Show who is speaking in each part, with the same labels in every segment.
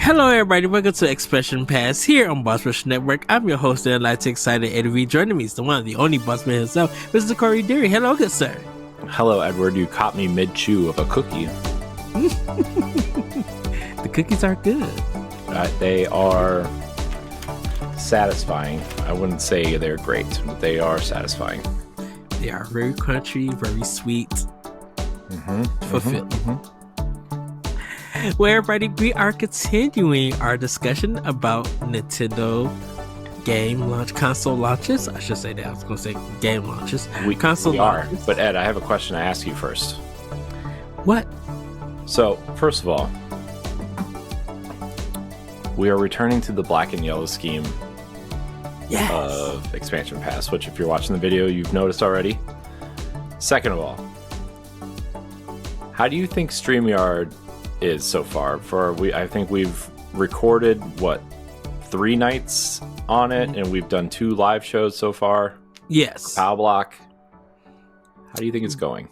Speaker 1: Hello, everybody. Welcome to Expression Pass here on Boss Rush Network. I'm your host, and I'd excited Eddie V. Joining me is the one, the only bossman himself, Mr. Corey Deary. Hello, good sir.
Speaker 2: Hello, Edward. You caught me mid-chew of a cookie.
Speaker 1: The cookies are good.
Speaker 2: They are satisfying. I wouldn't say they're great, but they are satisfying.
Speaker 1: They are very crunchy, very sweet. Fulfilling. Well, everybody, we are continuing our discussion about Nintendo console launches. I should say that. I was going to say game launches. Console launches.
Speaker 2: But Ed, I have a question to ask you first.
Speaker 1: What?
Speaker 2: So, first of all, we are returning to the black and yellow scheme of Expansion Pass, which if you're watching the video, you've noticed already. Second of all, how do you think StreamYard is so far? I think we've recorded 3 nights on it, and we've done 2 live shows so far.
Speaker 1: Yes.
Speaker 2: Pow Block. How do you think it's going?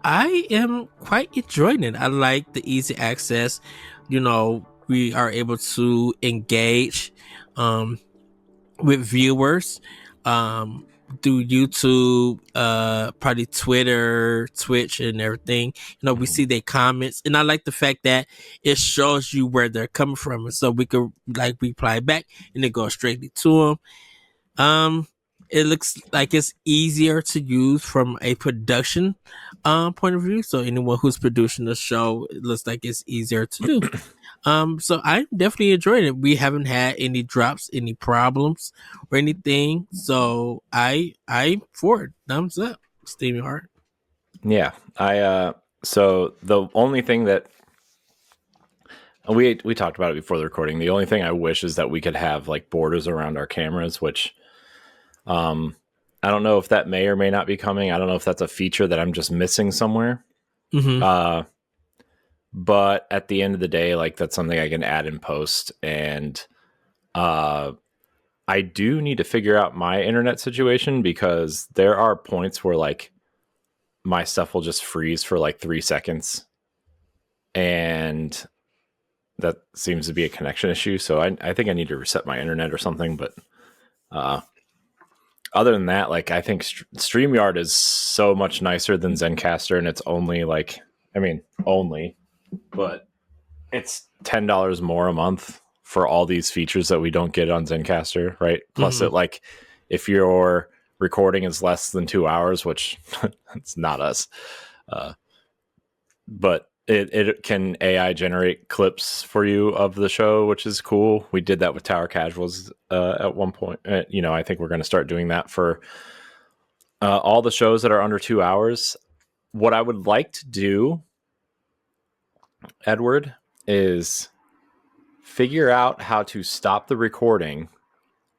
Speaker 1: I am quite enjoying it. I like the easy access. You know, we are able to engage with viewers through YouTube, probably Twitter, Twitch, and everything. You know, we see their comments, and I like the fact that it shows you where they're coming from, and so we could reply back, and it goes straightly to them. It looks like it's easier to use from a production point of view. So anyone who's producing the show, it looks like it's easier to do. So I'm definitely enjoying it. We haven't had any drops, any problems or anything. So I for it. Thumbs up, StreamYard.
Speaker 2: Yeah. So the only thing that we talked about it before the recording, the only thing I wish is that we could have like borders around our cameras, which I don't know if that may or may not be coming. I don't know if that's a feature that I'm just missing somewhere. But at the end of the day, like that's something I can add in post. And I do need to figure out my internet situation, because there are points where like my stuff will just freeze for like 3 seconds. And that seems to be a connection issue. So I think I need to reset my internet or something. But other than that, like I think StreamYard is so much nicer than Zencastr, and it's only like, but it's $10 more a month for all these features that we don't get on Zencastr, right? Plus it, like, if your recording is less than 2 hours, which it's not us, but it can AI generate clips for you of the show, which is cool. We did that with Tower Casuals at one point. I think we're going to start doing that for all the shows that are under 2 hours. What I would like to do, Edward, is figure out how to stop the recording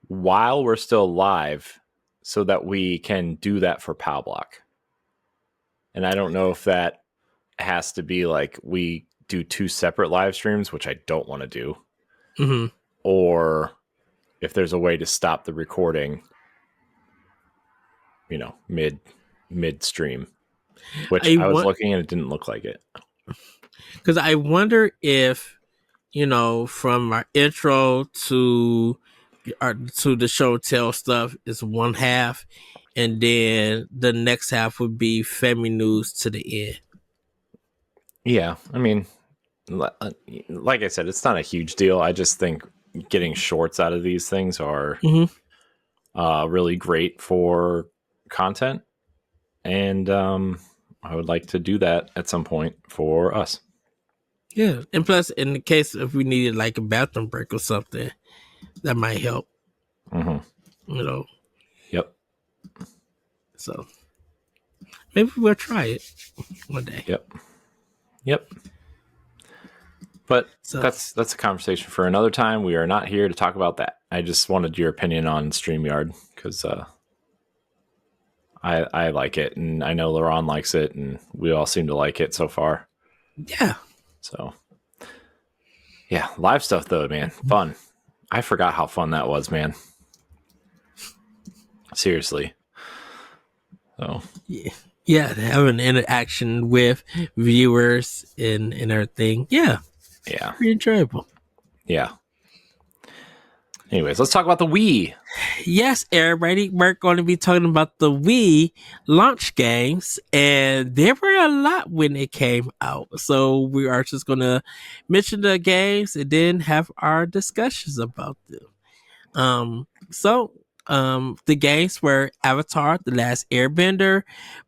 Speaker 2: while we're still live so that we can do that for Pow Block. And I don't know if that has to be like we do 2 separate live streams, which I don't want to do, or if there's a way to stop the recording, mid stream, which I was looking and it didn't look like it.
Speaker 1: Because I wonder if, from our intro to the show tell stuff is one half, and then the next half would be Femi News to the end.
Speaker 2: Yeah, I mean, like I said, it's not a huge deal. I just think getting shorts out of these things are really great for content, and I would like to do that at some point for us.
Speaker 1: Yeah, and plus, in the case if we needed like a bathroom break or something, that might help.
Speaker 2: Yep.
Speaker 1: So maybe we'll try it one day.
Speaker 2: Yep. But that's a conversation for another time. We are not here to talk about that. I just wanted your opinion on StreamYard, because I like it, and I know Laurent likes it, and we all seem to like it so far.
Speaker 1: Yeah.
Speaker 2: So, yeah, live stuff though, man, fun. I forgot how fun that was, man. Seriously. So
Speaker 1: yeah, have an interaction with viewers and everything. Yeah,
Speaker 2: pretty
Speaker 1: enjoyable.
Speaker 2: Yeah. Anyways, let's talk about the Wii.
Speaker 1: Yes, everybody, we're going to be talking about the Wii launch games, and there were a lot when it came out. So we are just going to mention the games and then have our discussions about them. So the games were Avatar: The Last Airbender,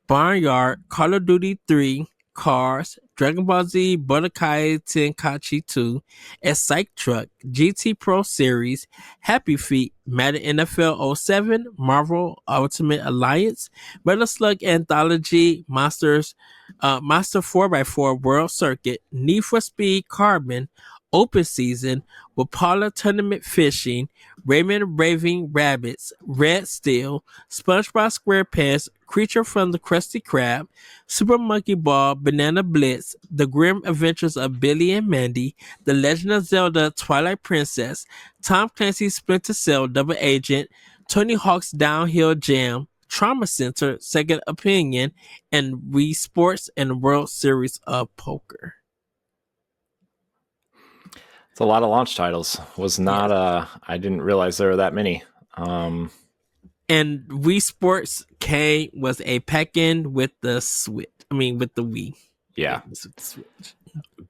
Speaker 1: Barnyard, Call of Duty 3, Cars, Dragon Ball Z, Budokai Tenkaichi 2, Excite Truck, GT Pro Series, Happy Feet, Madden NFL '07, Marvel Ultimate Alliance, Metal Slug Anthology, Monster 4x4 World Circuit, Need for Speed Carbon, Open Season, Wapala Tournament Fishing, Raymond Raving Rabbits, Red Steel, SpongeBob SquarePants, Creature from the Krusty Krab, Super Monkey Ball, Banana Blitz, The Grim Adventures of Billy and Mandy, The Legend of Zelda Twilight Princess, Tom Clancy's Splinter Cell Double Agent, Tony Hawk's Downhill Jam, Trauma Center, Second Opinion, and Wii Sports and World Series of Poker.
Speaker 2: It's a lot of launch titles. Was not I didn't realize there were that many.
Speaker 1: And Wii Sports was a pack-in with the Switch. I mean, with the Wii.
Speaker 2: Yeah.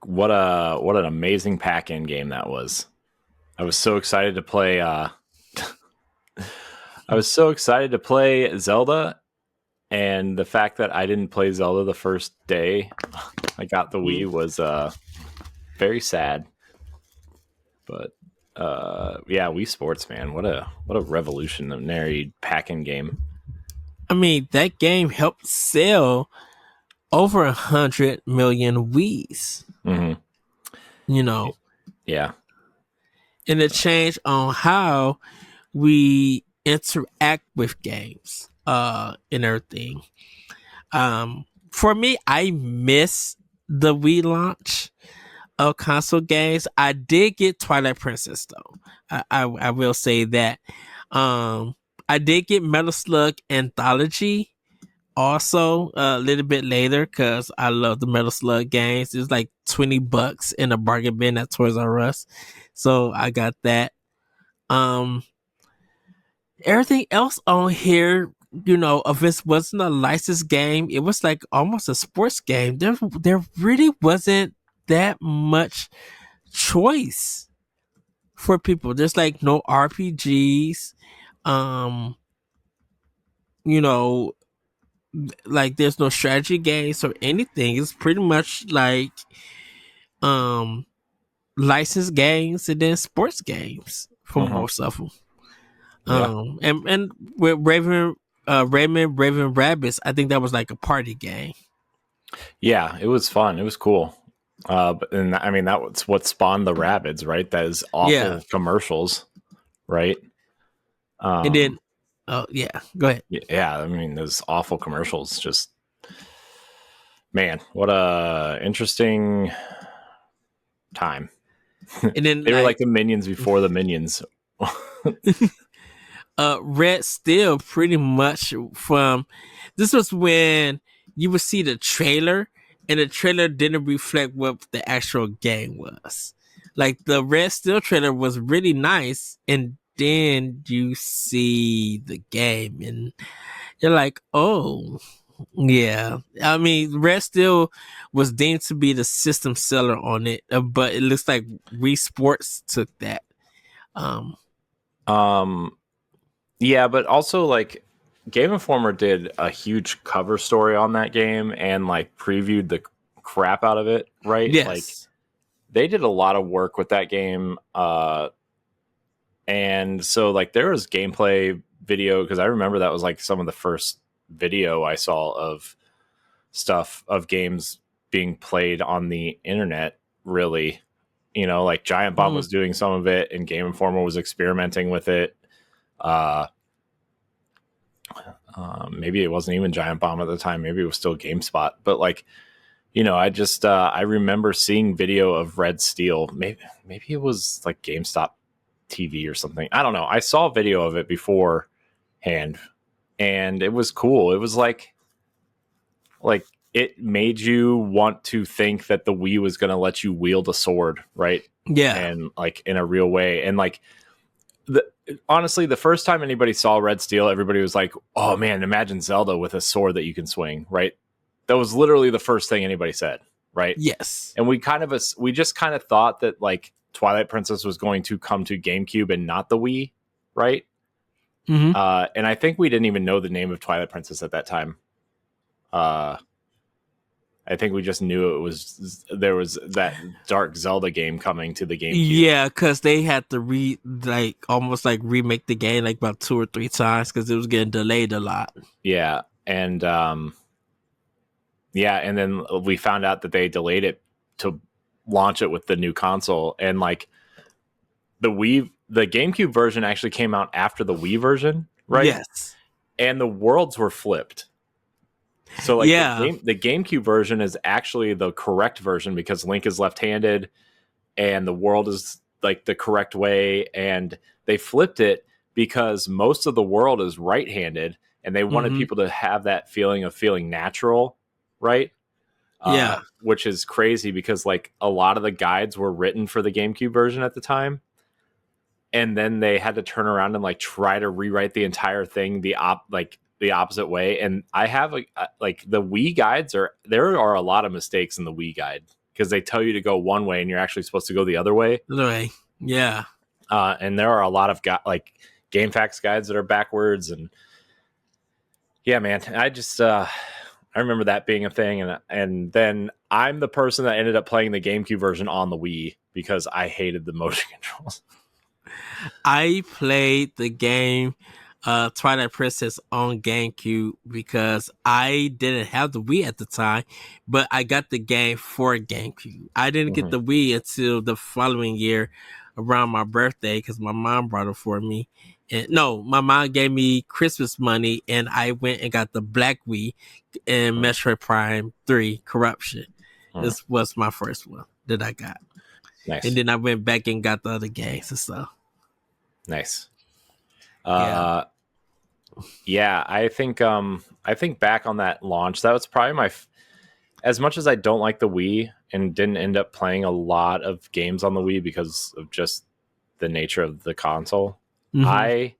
Speaker 2: What an amazing pack-in game that was. I was so excited to play I was so excited to play Zelda, and the fact that I didn't play Zelda the first day I got the Wii was very sad. But yeah, Wii Sports, man, what a revolutionary pack-in game.
Speaker 1: I mean, that game helped sell over 100 million Wiis.
Speaker 2: Mm-hmm.
Speaker 1: You know,
Speaker 2: yeah,
Speaker 1: and it changed on how we interact with games, and everything. For me, I miss the Wii launch of console games. I did get Twilight Princess though. I will say that. I did get Metal Slug Anthology also a little bit later because I love the Metal Slug games. It's like $20 in a bargain bin at Toys R Us, so I got that. Everything else on here, if it wasn't a licensed game, it was like almost a sports game. There really wasn't that much choice for people. There's like no RPGs. You know, like there's no strategy games or anything. It's pretty much like licensed games and then sports games for most of them.
Speaker 2: Yeah.
Speaker 1: And with Raymond Raven Rabbits, I think that was like a party game.
Speaker 2: Yeah, it was fun. It was cool. And I mean, that was what spawned the Rabbids, right? That is awful commercials, right?
Speaker 1: And then, yeah, go ahead.
Speaker 2: Yeah, I mean, those awful commercials. Just, man, what a interesting time.
Speaker 1: And then
Speaker 2: they were like the Minions before the Minions.
Speaker 1: Red Steel, pretty much this was when you would see the trailer, and the trailer didn't reflect what the actual game was. Like the Red Steel trailer was really nice, and then you see the game, and you're like, oh, yeah. I mean, Red Steel was deemed to be the system seller on it, but it looks like Wii Sports took that.
Speaker 2: Yeah, but also like Game Informer did a huge cover story on that game and like previewed the crap out of it, right?
Speaker 1: Yes.
Speaker 2: Like they did a lot of work with that game. And so like there was gameplay video, because I remember that was like some of the first video I saw of stuff of games being played on the internet, really. Like Giant Bomb was doing some of it and Game Informer was experimenting with it. Maybe it wasn't even Giant Bomb at the time. Maybe it was still GameSpot. But like, I just I remember seeing video of Red Steel. Maybe it was like GameStop TV or something. I don't know. I saw video of it beforehand, and it was cool. It was like it made you want to think that the Wii was going to let you wield a sword, right?
Speaker 1: Yeah.
Speaker 2: And like in a real way. And like the honestly, the first time anybody saw Red Steel, everybody was like, "Oh man, imagine Zelda with a sword that you can swing," right? That was literally the first thing anybody said, right?
Speaker 1: Yes.
Speaker 2: And we just kind of thought that like Twilight Princess was going to come to GameCube and not the Wii, right?
Speaker 1: Hmm.
Speaker 2: And I think we didn't even know the name of Twilight Princess at that time. Uh, I think we just knew it was there was that Dark Zelda game coming to the GameCube.
Speaker 1: Yeah, because they had to almost like remake the game like about 2 or 3 times because it was getting delayed a lot.
Speaker 2: Yeah, and yeah, and then we found out that they delayed it to launch it with the new console, and like the GameCube version actually came out after the Wii version, right?
Speaker 1: Yes.
Speaker 2: And the worlds were flipped. So like
Speaker 1: Yeah.
Speaker 2: the GameCube version is actually the correct version because Link is left-handed and the world is like the correct way, and they flipped it because most of the world is right-handed and they wanted
Speaker 1: Hmm.
Speaker 2: people to have that feeling of feeling natural, right?
Speaker 1: Yeah.
Speaker 2: Which is crazy because like a lot of the guides were written for the GameCube version at the time, and then they had to turn around and like try to rewrite the entire thing the opposite way. And I have like the Wii guides there are a lot of mistakes in the Wii guide because they tell you to go one way and you're actually supposed to go the other way.
Speaker 1: Anyway, yeah.
Speaker 2: And there are a lot of like game facts guides that are backwards. And yeah, man, I remember that being a thing. And then I'm the person that ended up playing the GameCube version on the Wii because I hated the motion controls.
Speaker 1: I played the game Twilight Princess on GameCube because I didn't have the Wii at the time, but I got the game for GameCube. I didn't get
Speaker 2: Mhm.
Speaker 1: the Wii until the following year around my birthday because my mom brought it for me. And no, my mom gave me Christmas money and I went and got the Black Wii and
Speaker 2: Mhm.
Speaker 1: Metroid Prime 3 Corruption.
Speaker 2: Mhm.
Speaker 1: This was my first one that I got. And
Speaker 2: Nice.
Speaker 1: then I went back and got the other games and stuff.
Speaker 2: Nice.
Speaker 1: Yeah.
Speaker 2: Uh, yeah, I think back on that launch, that was probably as much as I don't like the Wii and didn't end up playing a lot of games on the Wii because of just the nature of the console.
Speaker 1: Hmm.
Speaker 2: I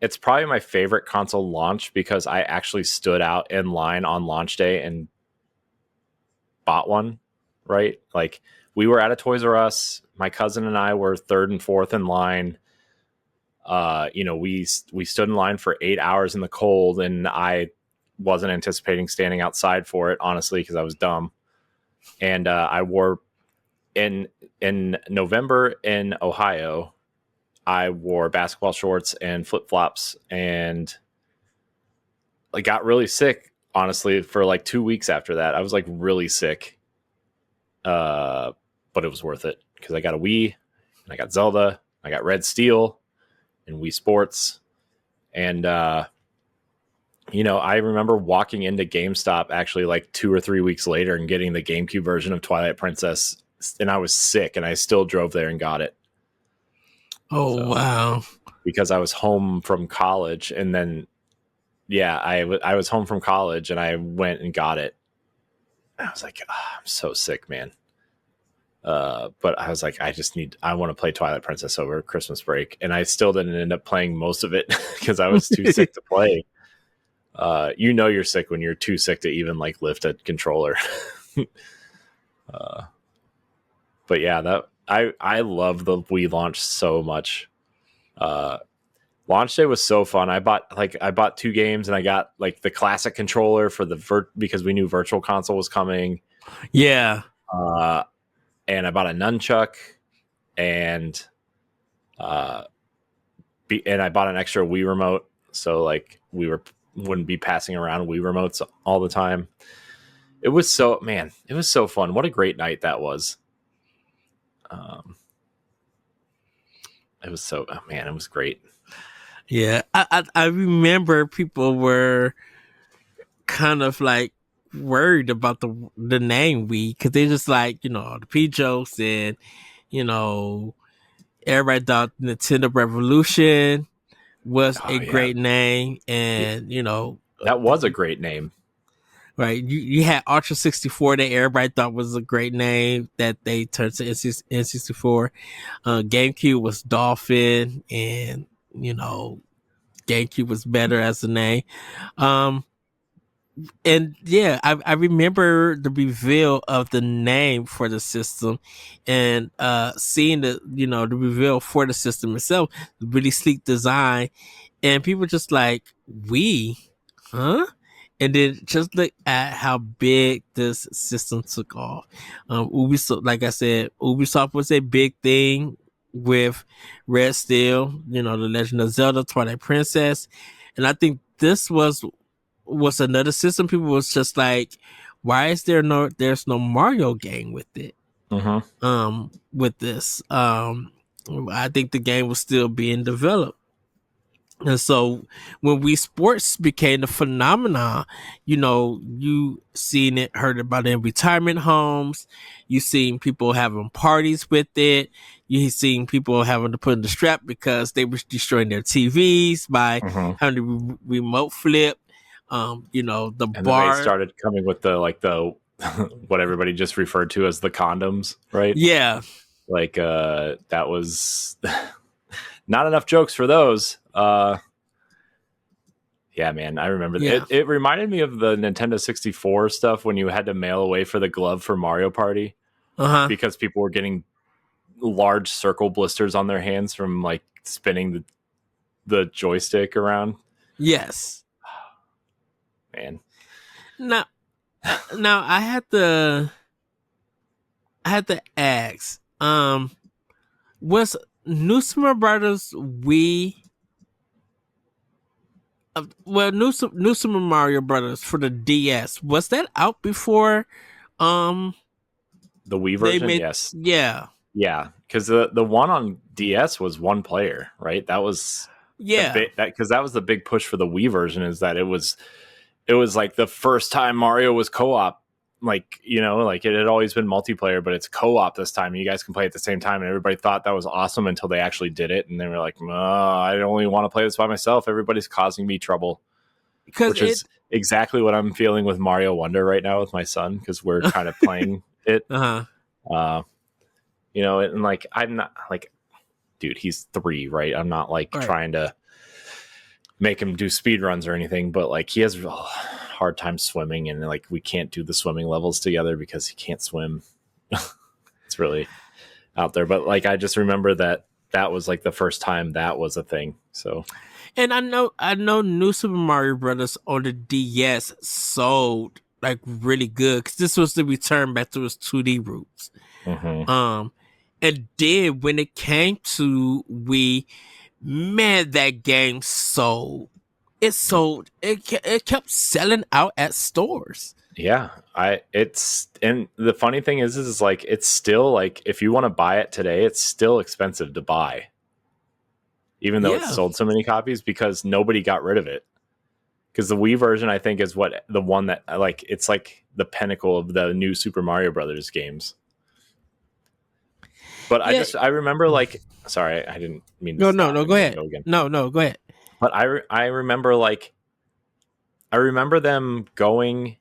Speaker 2: It's probably my favorite console launch because I actually stood out in line on launch day and bought one, right? Like we were at a Toys R Us, my cousin and I were third and fourth in line. We stood in line for 8 hours in the cold, and I wasn't anticipating standing outside for it, honestly, because I was dumb. And I wore in November in Ohio, I wore basketball shorts and flip flops, and I got really sick. Honestly, for like 2 weeks after that, I was like really sick. But it was worth it because I got a Wii, and I got Zelda, I got Red Steel, and Wii Sports, and I remember walking into GameStop actually like 2 or 3 weeks later and getting the GameCube version of Twilight Princess, and I was sick, and I still drove there and got it.
Speaker 1: Oh,
Speaker 2: So
Speaker 1: wow.
Speaker 2: because I was home from college, and then yeah, I was home from college, and I went and got it. I was like, I'm so sick, man. But I was like, I want to play Twilight Princess over Christmas break, and I still didn't end up playing most of it because I was too sick to play. You're sick when you're too sick to even like lift a controller. uh, but yeah, that I love the Wii launch so much. Uh, Launch day was so fun. I bought 2 games, and I got like the classic controller for because we knew Virtual Console was coming.
Speaker 1: Yeah.
Speaker 2: Uh, and I bought a nunchuck, and uh, and I bought an extra Wii remote, so like wouldn't be passing around Wii remotes all the time. It was so fun. What a great night that was. Um, it was so man, it was great.
Speaker 1: Yeah. I remember people were kind of like worried about the name Wii because they just like, the P jokes and, you know, everybody thought Nintendo Revolution was
Speaker 2: Oh
Speaker 1: a
Speaker 2: yeah,
Speaker 1: great name.
Speaker 2: yeah,
Speaker 1: And,
Speaker 2: that was a great name.
Speaker 1: Right. You had Ultra 64 that everybody thought was a great name that they turned to N64. GameCube was Dolphin, and you know, GameCube was better as a name. Um, and yeah, I remember the reveal of the name for the system, and seeing the reveal for the system itself, really sleek design, and people just like, we, huh? And then just look at how big this system took off. Ubisoft, like I said, Ubisoft was a big thing with Red Steel, The Legend of Zelda, Twilight Princess, and I think this was another system. People was just like, why is there's no Mario game with it?
Speaker 2: Mm-hmm.
Speaker 1: With this, I think the game was still being developed. And so when Wii Sports became the phenomenon, you seen it, heard about it in retirement homes. You seen people having parties with it. You seen people having to put in the strap because they were destroying their TVs by
Speaker 2: Mm-hmm.
Speaker 1: having to remote flip. The
Speaker 2: And then they
Speaker 1: bar.
Speaker 2: started coming with the what everybody just referred to as the condoms, right?
Speaker 1: Yeah.
Speaker 2: Like that was not enough jokes for those. Yeah, man, I remember
Speaker 1: Yeah.
Speaker 2: it. It reminded me of the Nintendo 64 stuff when you had to mail away for the glove for Mario Party
Speaker 1: Uh-huh.
Speaker 2: because people were getting large circle blisters on their hands from like spinning the joystick around.
Speaker 1: Yes.
Speaker 2: Man,
Speaker 1: Now, now I had to ask, was New Super Brothers Wii, New Super Mario Brothers for the DS, was that out before
Speaker 2: the Wii
Speaker 1: they
Speaker 2: version,
Speaker 1: made?
Speaker 2: yes,
Speaker 1: Yeah.
Speaker 2: yeah, because the one on DS was one player, right? That was the
Speaker 1: Yeah.
Speaker 2: big because that was the big push for the Wii version, is that it was like the first time Mario was co-op. Like, like it had always been multiplayer, but it's co-op this time. And you guys can play at the same time. And everybody thought that was awesome until they actually did it. And they were like, oh, I only want to play this by myself. Everybody's causing me trouble.
Speaker 1: Because
Speaker 2: Which is exactly what I'm feeling with Mario Wonder right now with my son, because we're kind of playing it.
Speaker 1: uh-huh.
Speaker 2: And like, I'm not like, dude, he's 3, right? I'm not like
Speaker 1: Right.
Speaker 2: trying to make him do speed runs or anything, but like he has a hard time swimming, and like we can't do the swimming levels together because he can't swim. It's really out there, but like I just remember that was like the first time that was a thing. So,
Speaker 1: And I know New Super Mario Brothers on the DS sold like really good, because this was the return back to its 2D roots.
Speaker 2: mm-hmm.
Speaker 1: And then when it came to Wii, man, that game sold. It sold. It kept selling out at stores.
Speaker 2: Yeah, and the funny thing is like it's still like if you want to buy it today, it's still expensive to buy, even though it's
Speaker 1: Yeah.
Speaker 2: sold so many copies, because nobody got rid of it. Because the Wii version, I think, is the one that like it's like the pinnacle of the new Super Mario Brothers games. But
Speaker 1: Yeah.
Speaker 2: I remember like, sorry, I didn't mean to
Speaker 1: No,
Speaker 2: stop.
Speaker 1: go ahead.
Speaker 2: Go again.
Speaker 1: No, go ahead.
Speaker 2: But I remember like, I remember them going,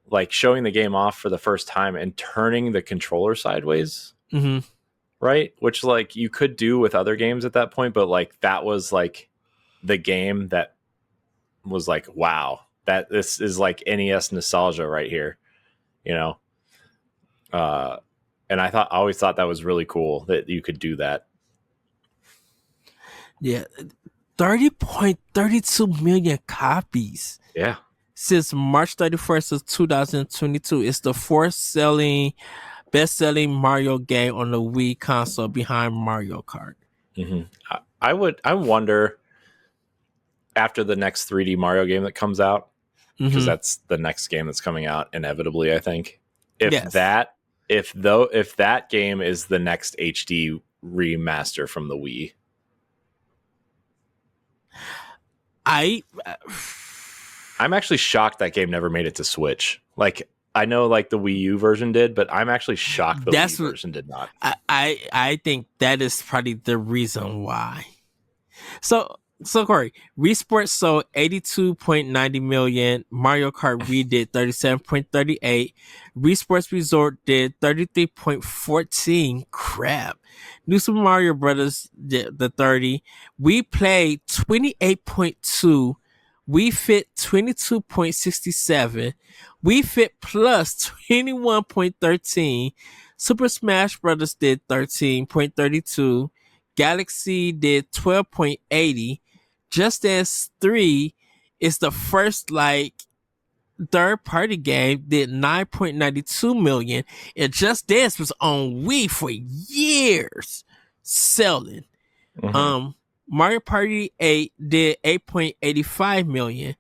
Speaker 2: like showing the game off for the first time and turning the controller sideways,
Speaker 1: Mm-hmm.
Speaker 2: right? Which like you could do with other games at that point, but like that was like the game that was like, wow, that this is like NES nostalgia right here, you know? And I always thought that was really cool that you could do that.
Speaker 1: Yeah. 30.32 million copies
Speaker 2: Yeah.
Speaker 1: since March 31st of 2022. It's the best-selling Mario game on the Wii console behind Mario Kart.
Speaker 2: Mm-hmm. I wonder after the next 3D Mario game that comes out, because that's the next game that's coming out inevitably, I think. If that game is the next HD remaster from the Wii. I'm actually shocked that game never made it to Switch. Like, I know like the Wii U version did, but I'm actually shocked the Wii version did not.
Speaker 1: I think that is probably the reason why. So So Corey, Wii Sports sold 82.90 million. Mario Kart Wii did 37.38. Wii Sports Resort did 33.14. Crap. New Super Mario Brothers did the 30. We played 28.2. We Fit 22.67. We Fit Plus 21.13. Super Smash Brothers did 13.32. Galaxy did 12.80. Just Dance 3 is the first third party game, did 9.92 million, and Just Dance was on Wii for years selling.
Speaker 2: Mm-hmm.
Speaker 1: Mario Party 8 did 8.85 million.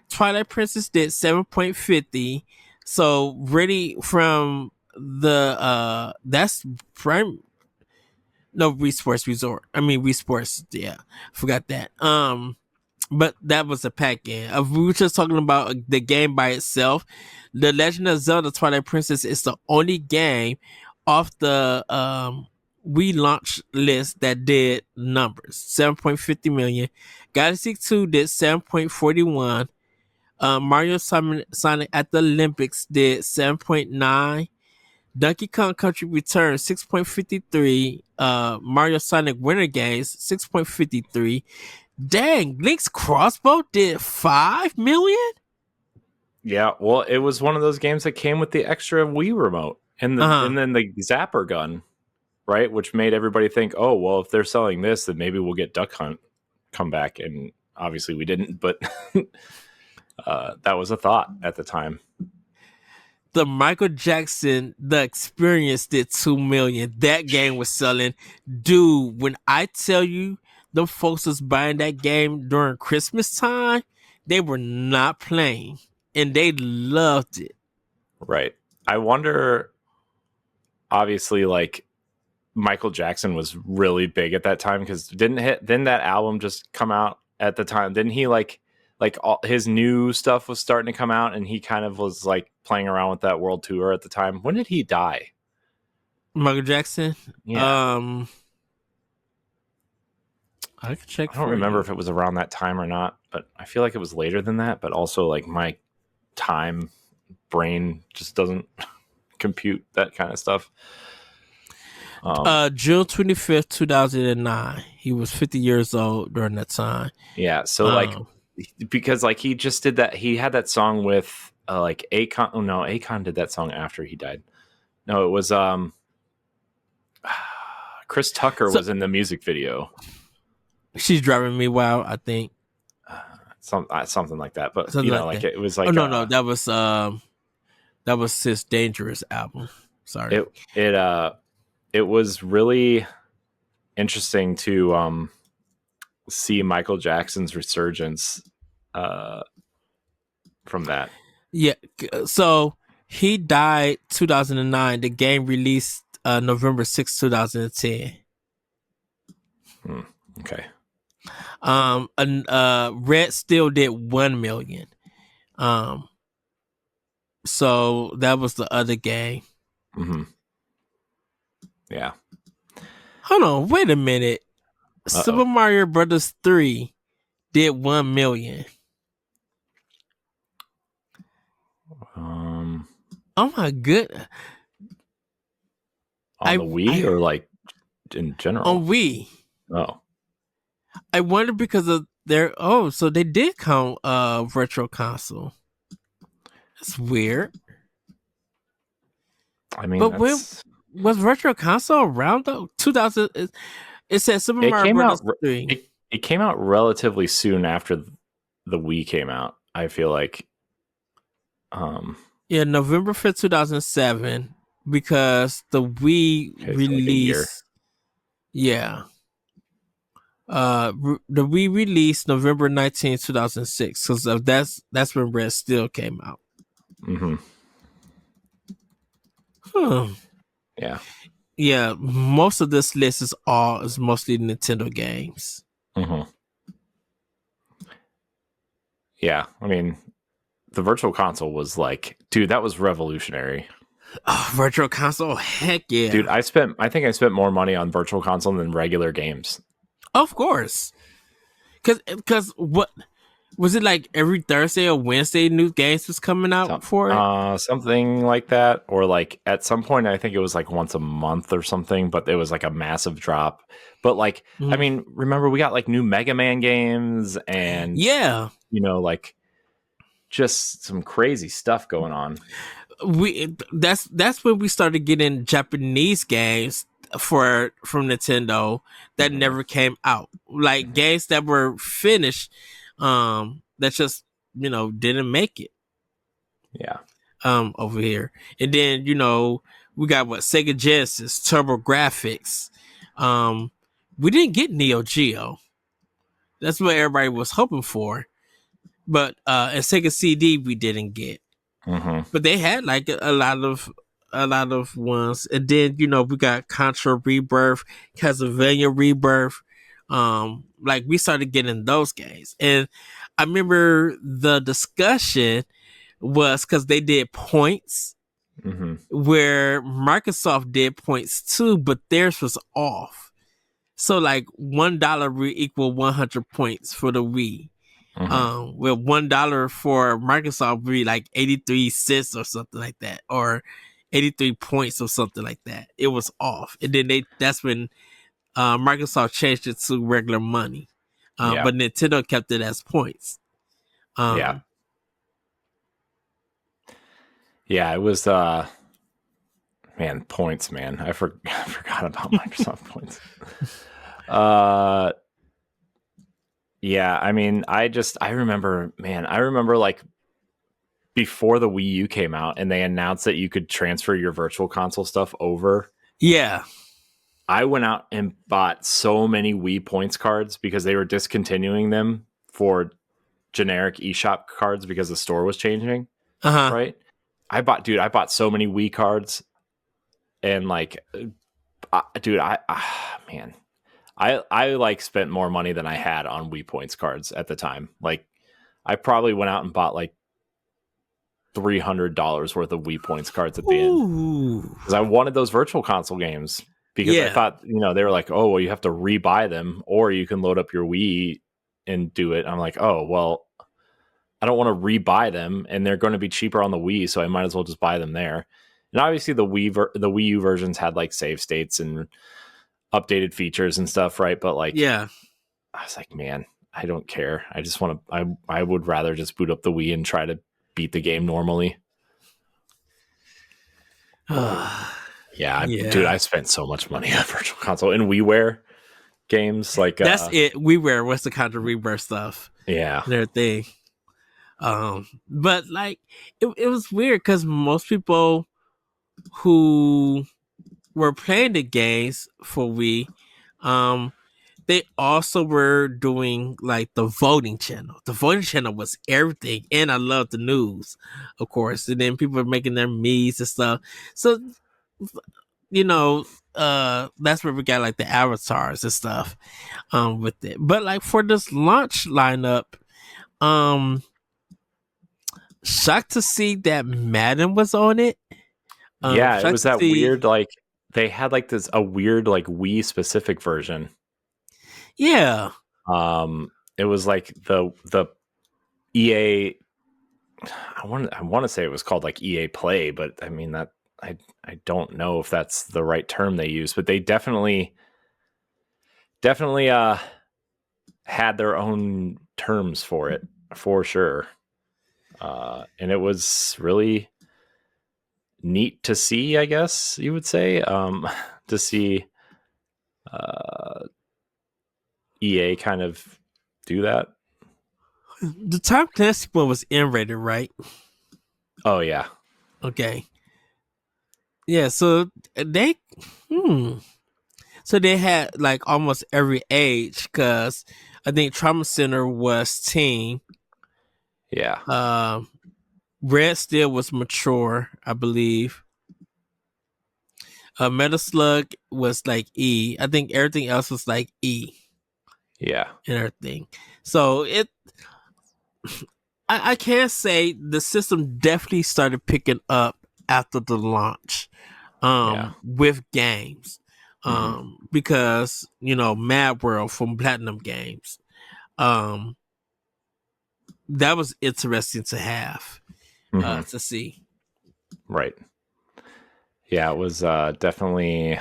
Speaker 1: Twilight Princess did 7.50. So really from the that's prime no Wii Sports Resort. I mean Wii Sports, yeah. Forgot that. But that was a pack game. We were just talking about the game by itself. The Legend of Zelda Twilight Princess is the only game off the Wii launch list that did numbers. 7.50 million. Galaxy 2 did 7.41. Mario Sonic at the Olympics did 7.9. Donkey Kong Country Returns 6.53. Mario Sonic Winter Games 6.53. Dang, Link's Crossbow did 5 million?
Speaker 2: Yeah, well, it was one of those games that came with the extra Wii remote and then the zapper gun, right? Which made everybody think, oh, well, if they're selling this, then maybe we'll get Duck Hunt come back. And obviously we didn't, but that was a thought at the time.
Speaker 1: The Michael Jackson The Experience did 2 million. That game was selling. Dude, when I tell you them folks was buying that game during Christmas time, they were not playing. And they loved it.
Speaker 2: Right. I wonder, obviously, like Michael Jackson was really big at that time because didn't that album just come out at the time? Didn't he like all his new stuff was starting to come out and he kind of was like playing around with that world tour at the time? When did he die?
Speaker 1: Michael Jackson?
Speaker 2: Yeah.
Speaker 1: I can check.
Speaker 2: I don't remember if it was around that time or not, but I feel like it was later than that. But also, like my time brain just doesn't compute that kind of stuff.
Speaker 1: June 25th, 2009. He was 50 years old during that time.
Speaker 2: Yeah, so because like he just did that. He had that song with like Akon. Oh no, Akon did that song after he died. No, it was Chris Tucker was in the music video.
Speaker 1: She's Driving Me Wild, I think.
Speaker 2: Something like that. But
Speaker 1: something
Speaker 2: like it was like
Speaker 1: no, that was his Dangerous album. Sorry.
Speaker 2: It was really interesting to see Michael Jackson's resurgence from that.
Speaker 1: Yeah, so he died 2009. The game released November 6, 2010.
Speaker 2: Okay.
Speaker 1: Red still did 1 million. So that was the other game.
Speaker 2: Mm-hmm. Yeah.
Speaker 1: Hold on, wait a minute. Super Mario Brothers 3 did 1 million. Oh my goodness.
Speaker 2: On the Wii or like in general?
Speaker 1: On Wii.
Speaker 2: Oh.
Speaker 1: I wonder because of so they did count Virtual Console. That's weird.
Speaker 2: I mean,
Speaker 1: but when was Virtual Console around though? 2000. It said Super Mario Bros. 3.
Speaker 2: It came out relatively soon after the Wii came out. I feel like.
Speaker 1: Yeah, November 5th, 2007, because the Wii released. Yeah. The Wii released November 19th, 2006, because that's when Red Steel came out.
Speaker 2: Mm-hmm. Yeah.
Speaker 1: Yeah, most of this list is mostly Nintendo games.
Speaker 2: Mm-hmm. Yeah, I mean, the Virtual Console was like, dude, that was revolutionary.
Speaker 1: Oh, Virtual Console, heck yeah,
Speaker 2: dude! I think I spent more money on Virtual Console than regular games.
Speaker 1: Of course, Cause what was it like every Thursday or Wednesday? New games was coming out for it.
Speaker 2: Something like that, or like at some point, I think it was like once a month or something. But it was like a massive drop. But like, I
Speaker 1: Mhm.
Speaker 2: mean, remember we got like new Mega Man games, and
Speaker 1: Yeah,
Speaker 2: like just some crazy stuff going on.
Speaker 1: that's when we started getting Japanese games for from Nintendo that
Speaker 2: Hmm.
Speaker 1: never came out. Like games that were finished, that just didn't make it
Speaker 2: Yeah.
Speaker 1: over here. And then we got what Sega Genesis, Turbo Graphics. Um, we didn't get Neo Geo. That's what everybody was hoping for, but and Sega CD we didn't get.
Speaker 2: Hmm.
Speaker 1: But they had like a lot of ones, and then we got Contra Rebirth, Castlevania Rebirth. Like we started getting those games, and I remember the discussion was because they did points
Speaker 2: Hmm.
Speaker 1: where Microsoft did points too, but theirs was off. So like $1 will equal 100 points for the Wii.
Speaker 2: Hmm.
Speaker 1: With $1 for Microsoft would be like 83 cents or something like that, or 83 points or something like that. It was off, and then that's when Microsoft changed it to regular money,
Speaker 2: Yeah.
Speaker 1: but Nintendo kept it as points.
Speaker 2: Yeah.
Speaker 1: Um,
Speaker 2: Yeah. It was man, points, man. I forgot about Microsoft points. Uh yeah, I mean, I remember, man, I remember like before the Wii U came out and they announced that you could transfer your virtual console stuff over.
Speaker 1: yeah,
Speaker 2: I went out and bought so many Wii points cards because they were discontinuing them for generic eShop cards because the store was changing,
Speaker 1: uh huh.
Speaker 2: right? I bought so many Wii cards, and like dude, man, I like spent more money than I had on Wii points cards at the time. Like I probably went out and bought like $300 worth of Wii points cards at the end
Speaker 1: Ooh,
Speaker 2: because I wanted those virtual console games because I
Speaker 1: yeah,
Speaker 2: thought, they were like, oh, well, you have to rebuy them or you can load up your Wii and do it. I'm like, oh, well, I don't want to rebuy them and they're going to be cheaper on the Wii, so I might as well just buy them there. And obviously the Wii U versions had like save states and updated features and stuff, right? But like
Speaker 1: yeah.
Speaker 2: I was like, man, I don't care. I just want to I would rather just boot up the Wii and try to beat the game normally. Yeah, dude,
Speaker 1: Yeah,
Speaker 2: I spent so much money on Virtual Console and WiiWare games. Like,
Speaker 1: that's it. We wear what's the kind of rebirth stuff
Speaker 2: yeah,
Speaker 1: and everything. But like it was weird because most people who were playing the games for Wii, um, they also were doing like the voting channel. The voting channel was everything, and I love the news, of course. And then people were making their memes and stuff. So you know, that's where we got like the avatars and stuff, with it. But like for this launch lineup, um, shocked to see that Madden was on it.
Speaker 2: yeah. It
Speaker 1: Shocked
Speaker 2: was
Speaker 1: to
Speaker 2: that
Speaker 1: see,
Speaker 2: weird. Like they had like this a weird like Wii specific version.
Speaker 1: yeah,
Speaker 2: It was like the EA. I want to say it was called like EA Play, but I mean that I don't know if that's the right term they use, but they definitely had their own terms for it for sure. And it was really neat to see, I guess you would say, to see uh, EA kind of do that.
Speaker 1: the Tom Clancy one was M-rated, right?
Speaker 2: Oh yeah,
Speaker 1: Okay, yeah. So they, hmm. So they had like almost every age because I think Trauma Center was teen.
Speaker 2: yeah,
Speaker 1: Um, Red Steel was mature, I believe. Metal Slug was like E. I think everything else was like E
Speaker 2: yeah,
Speaker 1: and everything. So I can't say the system definitely started picking up after the launch,
Speaker 2: yeah.
Speaker 1: with games,
Speaker 2: Hmm.
Speaker 1: because Mad World from Platinum Games, Um, that was interesting to have
Speaker 2: Hmm.
Speaker 1: to see.
Speaker 2: Right. Yeah, it was definitely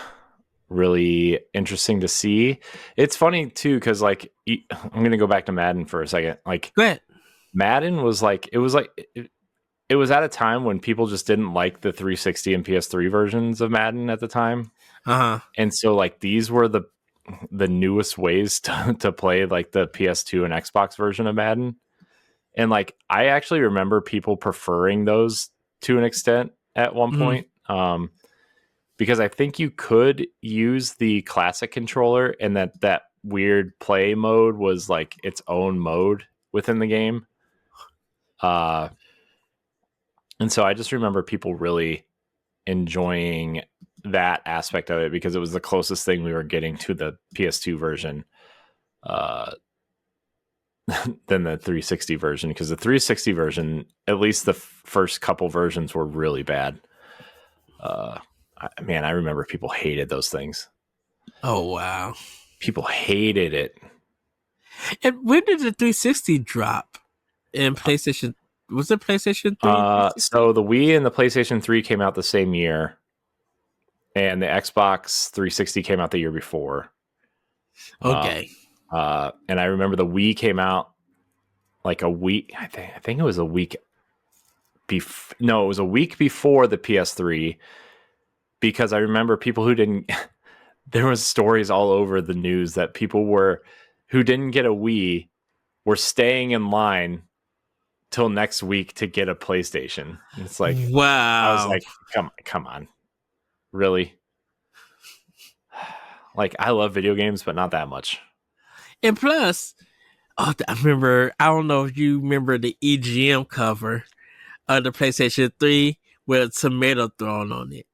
Speaker 2: really interesting to see. It's funny too because like I'm gonna go back to Madden for a second. Like
Speaker 1: Go ahead.
Speaker 2: Madden was like it was at a time when people just didn't like the 360 and PS3 versions of Madden at the time,
Speaker 1: Uh huh.
Speaker 2: and so like these were the newest ways to play like the PS2 and Xbox version of Madden. And like I actually remember people preferring those to an extent at one
Speaker 1: Mm-hmm.
Speaker 2: point. Because I think you could use the classic controller and that weird play mode was like its own mode within the game. Uh, and so I just remember people really enjoying that aspect of it because it was the closest thing we were getting to the PS2 version uh, than the 360 version. Because the 360 version, at least the first couple versions, were really bad. Man, I remember people hated those things.
Speaker 1: Oh wow.
Speaker 2: People hated it.
Speaker 1: And when did the 360 drop in PlayStation? Was it PlayStation 3 and 360?
Speaker 2: So the Wii and the PlayStation 3 came out the same year, and the Xbox 360 came out the year before.
Speaker 1: Okay.
Speaker 2: And I remember the Wii came out like a week. I think it was a week. No, it was a week before the PS3 because I remember people who didn't. There was stories all over the news that people who didn't get a Wii were staying in line till next week to get a PlayStation. And it's like I was
Speaker 1: Wow.
Speaker 2: like, come on, really? Like I love video games, but not that much.
Speaker 1: And plus, oh, I remember. I don't know if you remember the EGM cover of the PlayStation 3 with a tomato thrown on it.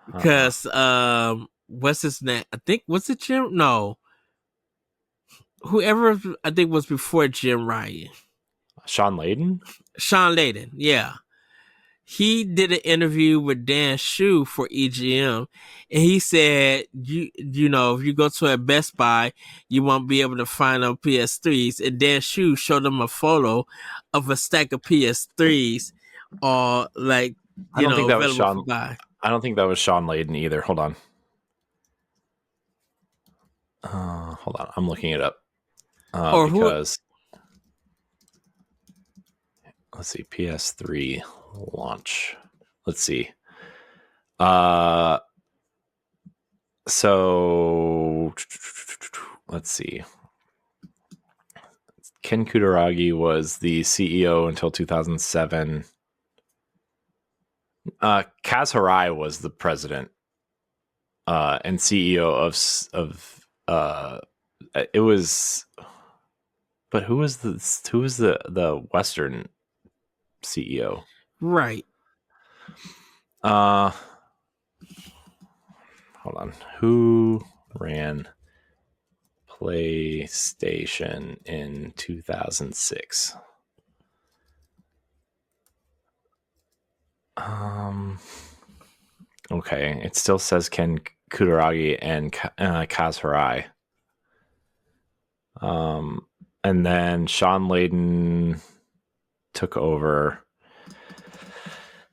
Speaker 2: Uh-uh.
Speaker 1: Because what's his name? I think was it Jim? No, whoever I think was before Jim Ryan.
Speaker 2: Sean Layden?
Speaker 1: Sean Layden, yeah. He did an interview with Dan Shu for EGM, and he said, you know, if you go to a Best Buy, you won't be able to find no PS3s. And Dan Shu showed him a photo of a stack of PS3s, or like
Speaker 2: I don't think that was
Speaker 1: available for
Speaker 2: Sean.
Speaker 1: buy.
Speaker 2: I don't think that was Sean Layden either. Hold on. Hold on. I'm looking it up
Speaker 1: Or who?
Speaker 2: because let's see. PS3 launch. Let's see. Uh, so let's see. Ken Kutaragi was the CEO until 2007. Kaz Hirai was the president and CEO of it was, but who was the Western CEO?
Speaker 1: Right.
Speaker 2: Hold on. Who ran PlayStation in 2006? Okay, it still says Ken Kutaragi and Kaz Hirai. And then Sean Layden took over.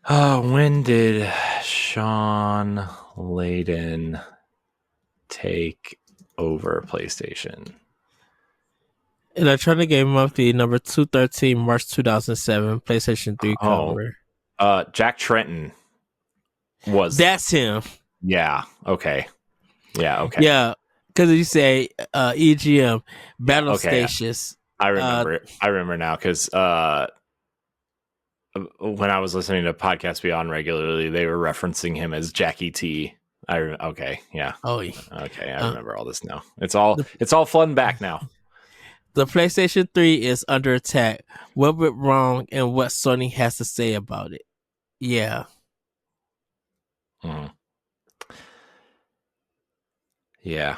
Speaker 2: When did Sean Layden take over PlayStation?
Speaker 1: Electronic Game Monthly number 213, March 2007, PlayStation 3
Speaker 2: Oh,
Speaker 1: cover.
Speaker 2: Jack Trenton was.
Speaker 1: That's him.
Speaker 2: Yeah. Okay. Yeah. Okay.
Speaker 1: Yeah, because you say EGM
Speaker 2: Yeah.
Speaker 1: battle
Speaker 2: Okay.
Speaker 1: stations.
Speaker 2: I remember it. I remember now because when I was listening to Podcast Beyond regularly, they were referencing him as Jackie T. Okay. Yeah.
Speaker 1: Oh, yeah.
Speaker 2: Okay. I
Speaker 1: Uh,
Speaker 2: remember all this now. It's all fun back now.
Speaker 1: the PlayStation 3 is under attack. What went wrong and what Sony has to say about it? Yeah.
Speaker 2: Mm. Yeah.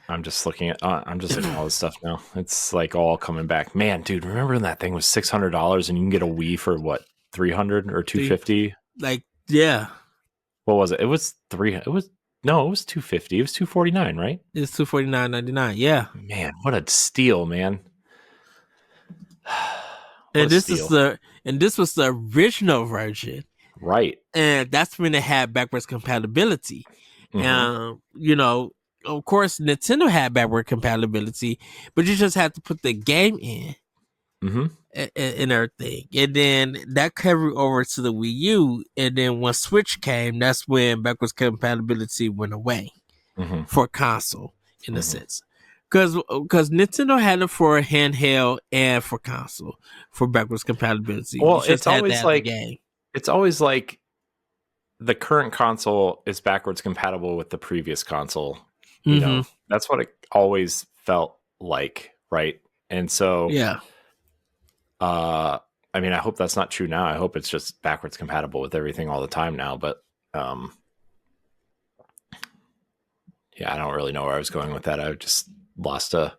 Speaker 2: I'm just looking at all this stuff now. It's like all coming back. Man, dude, remember when that thing was $600 and you can get a Wii for what, 300 or 250?
Speaker 1: Like, yeah.
Speaker 2: What was it? It was No, it was 250. It was 249, right?
Speaker 1: It's $249.99. Yeah.
Speaker 2: Man, what a steal, man. What a
Speaker 1: And
Speaker 2: steal.
Speaker 1: this was the original version.
Speaker 2: Right.
Speaker 1: And that's when it had backwards compatibility.
Speaker 2: Mm-hmm.
Speaker 1: You know, of course, Nintendo had backward compatibility, but you just had to put the game in
Speaker 2: Mm-hmm.
Speaker 1: and everything. And then that carried over to the Wii U. And then when Switch came, that's when backwards compatibility went away
Speaker 2: Mm-hmm.
Speaker 1: for console, in a
Speaker 2: Mm-hmm.
Speaker 1: sense. Because Nintendo had it for handheld and for console for backwards compatibility. You
Speaker 2: Well,
Speaker 1: just had to have the game.
Speaker 2: it's always like the current console is backwards compatible with the previous console. You
Speaker 1: Mm-hmm.
Speaker 2: know, that's what it always felt like, right? And so,
Speaker 1: Yeah.
Speaker 2: uh, I mean, I hope that's not true now. I hope it's just backwards compatible with everything all the time now. But um, yeah, I don't really know where I was going with that. I just lost a.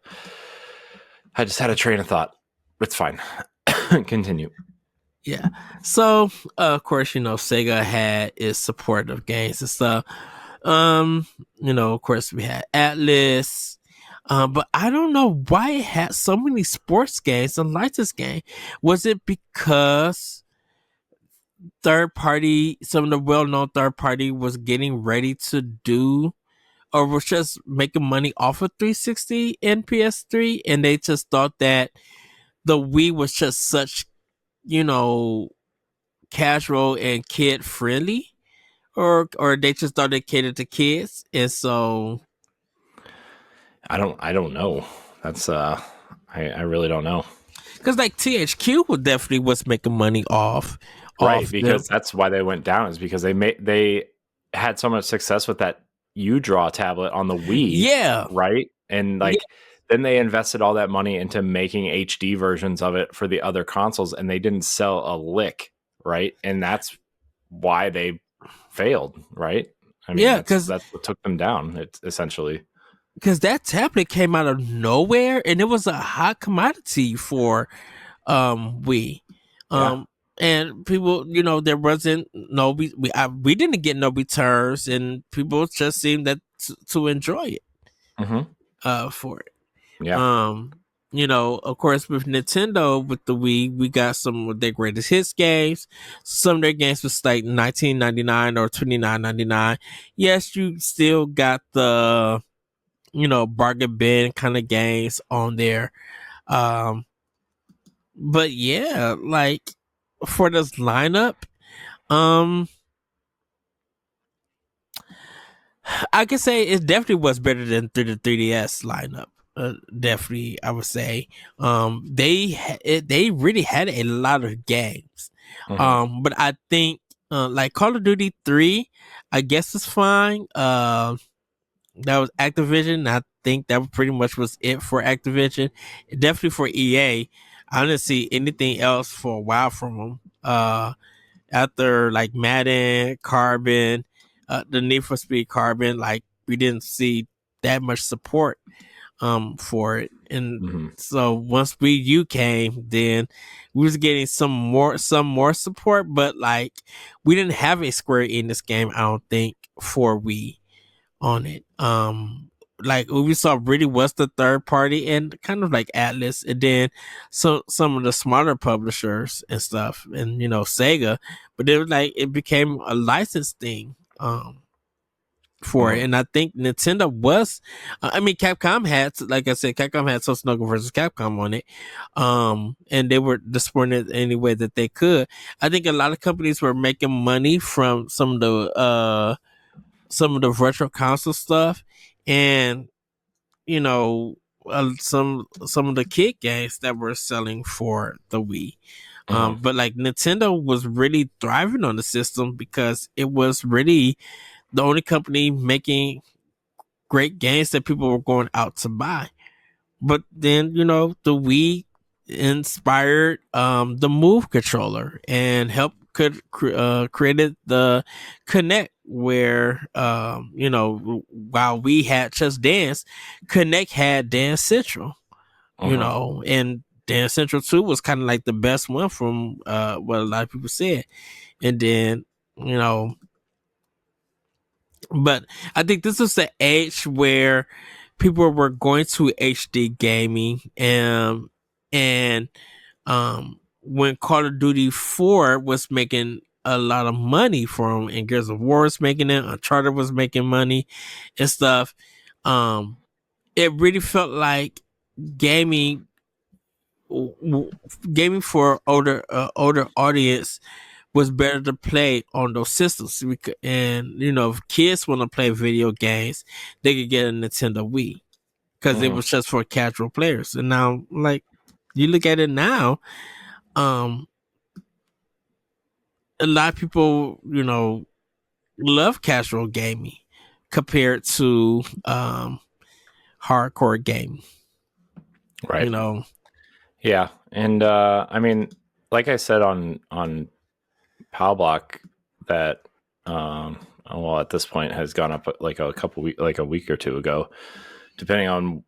Speaker 2: I just had a train of thought. It's fine. Continue.
Speaker 1: Yeah. So, of course, Sega had its support of games and stuff. Um, of course, we had Atlas. But I don't know why it had so many sports games and licensed game. Was it because some of the well-known third party was getting ready to do, or was just making money off of 360 and PS3, and they just thought that the Wii was just such, you know, casual and kid friendly, or they just thought they catered to kids, and so
Speaker 2: I don't know. That's I really don't know.
Speaker 1: because like THQ would definitely was making money off
Speaker 2: Right,
Speaker 1: them.
Speaker 2: because that's why they went down is because they had so much success with that U Draw tablet on the Wii,
Speaker 1: Yeah,
Speaker 2: right? And
Speaker 1: yeah,
Speaker 2: like then they invested all that money into making HD versions of it for the other consoles and they didn't sell a lick, right? And that's why they failed, right? I mean,
Speaker 1: yeah,
Speaker 2: that's what took them down. It's essentially.
Speaker 1: because that tablet came out of nowhere and it was a hot commodity for Wii.
Speaker 2: Yeah.
Speaker 1: Um, and people, there wasn't no we didn't get no returns, and people just seemed to enjoy it
Speaker 2: Hmm.
Speaker 1: for it.
Speaker 2: Yeah.
Speaker 1: Um, of course, with Nintendo, with the Wii, we got some of their greatest hits games. Some of their games was like 19.99 or 29.99. Yes, you still got the bargain bin kind of games on there. Um, but yeah, like for this lineup, um, I can say it definitely was better than the 3DS lineup. Definitely, I would say. They really had a lot of games.
Speaker 2: Hmm.
Speaker 1: But I think like Call of Duty 3, I guess is fine. That was Activision. I think that pretty much was it for Activision. Definitely for EA. I didn't see anything else for a while from them. After like Madden, Carbon, the Need for Speed Carbon, like we didn't see that much support for it. And
Speaker 2: Hmm.
Speaker 1: so once Wii U came, then we was getting some more support, but like we didn't have a Square Enix game, I don't think, for Wii on it. Like Ubisoft really was the third party and kind of like Atlas, and then some of the smaller publishers and stuff, and Sega, but it was like it became a license thing for it.
Speaker 2: Hmm.
Speaker 1: And I think Nintendo was, I mean, Capcom had, like I said, Capcom had Sosnogo versus Capcom on it, and they were disporting it any way that they could. I think a lot of companies were making money from some of the virtual console stuff, and you know some of the kid games that were selling for the Wii.
Speaker 2: Hmm.
Speaker 1: But like Nintendo was really thriving on the system because it was really the only company making great games that people were going out to buy. But then the Wii inspired the Move controller and helped created the Connect, where while we had Just Dance, Connect had Dance Central.
Speaker 2: Hmm.
Speaker 1: And Dance Central 2 was kind of like the best one from what a lot of people said. And then you know But I think this was the age where people were going to HD gaming, and when Call of Duty 4 was making a lot of money from, and Gears of War was making it, Uncharted was making money and stuff. Um, it really felt like gaming gaming for older audience was better to play on those systems. And if kids want to play video games, they could get a Nintendo Wii because it
Speaker 2: Mm,
Speaker 1: was just for casual players. And now, like, you look at it now, um, a lot of people, love casual gaming compared to hardcore gaming. You
Speaker 2: right.
Speaker 1: know,
Speaker 2: Yeah. And I mean, like I said on Palblock, that well, at this point has gone up like a couple week like a week or two ago, depending on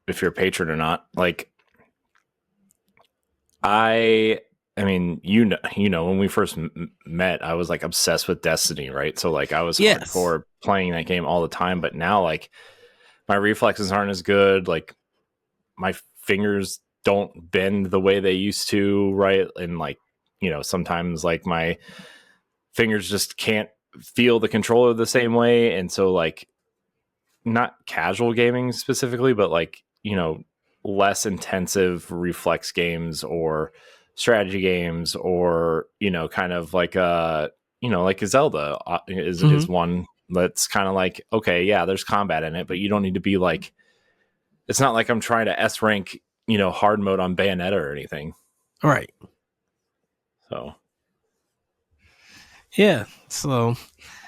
Speaker 2: if you're a patron or not. Like I mean, when we first met, I was like obsessed with Destiny, right? So like I was
Speaker 1: yes,
Speaker 2: hardcore playing that game all the time, but now like my reflexes aren't as good. Like my fingers don't bend the way they used to, right? And like, sometimes like my fingers just can't feel the controller the same way. And so like not casual gaming specifically, but like, less intensive reflex games or strategy games, or, kind of like like a Zelda
Speaker 1: hmm
Speaker 2: is one that's kind of like, okay, yeah, there's combat in it, but you don't need to be like, it's not like I'm trying to S rank, hard mode on Bayonetta or anything.
Speaker 1: right,
Speaker 2: So,
Speaker 1: yeah. So,